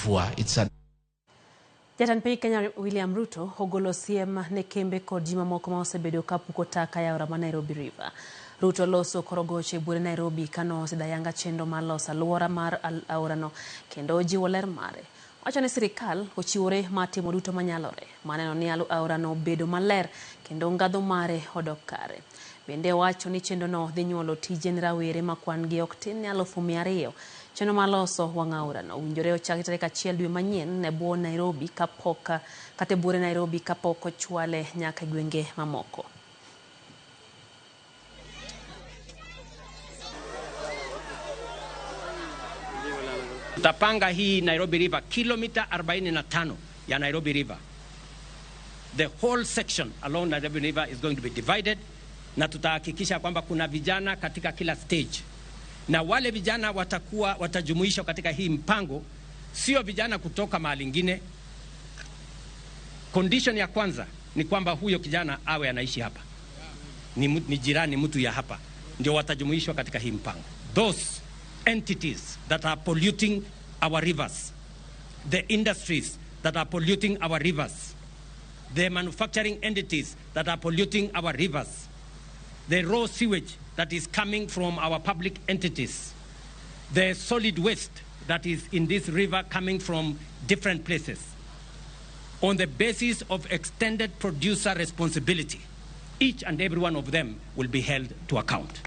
mvua. Jatend piny Kenya William Ruto ogolo siem ne kembe kod ji mamoko ma osebedo kapuko taka e aora ma Nairobi River. Ruto loso korogoche buore Nairobi kano osedayanga chendo mar loso alwora mar aorano kendo jiwo ler mare. Wacho ni sirikal ochiwore matimo duto manyalore maneno ni aorano bedo maler kendo ngadho mare odok kare. Bende wacho ni chendo no dhi nyuolo tije ne rawere ma kwan gi ok tin 200,000. Chendo mar loso wang' aorano owinjore ochaki tarik 1 dwe manyien ne buo Nairobi kapok kata buore Nairobi kapok ochwale nyaka gwenge mamoko. Tutapanga hii Nairobi River kilomita 45 ya Nairobi River. The whole section along Nairobi River is going to be divided, na tutahakikisha kwamba kuna vijana katika kila stage. Na wale vijana watajumuishwa katika hii mpango, sio vijana kutoka mahali ingine. Condition ya kwanza ni kwamba huyo kijana awe anaishi hapa. Ni jirani mtu ya hapa. Ndio watajumuishwa katika hii mpango. Those entities that are polluting our rivers, the industries that are polluting our rivers, the manufacturing entities that are polluting our rivers, the raw sewage that is coming from our public entities, the solid waste that is in this river coming from different places, on the basis of extended producer responsibility, each and every one of them will be held to account.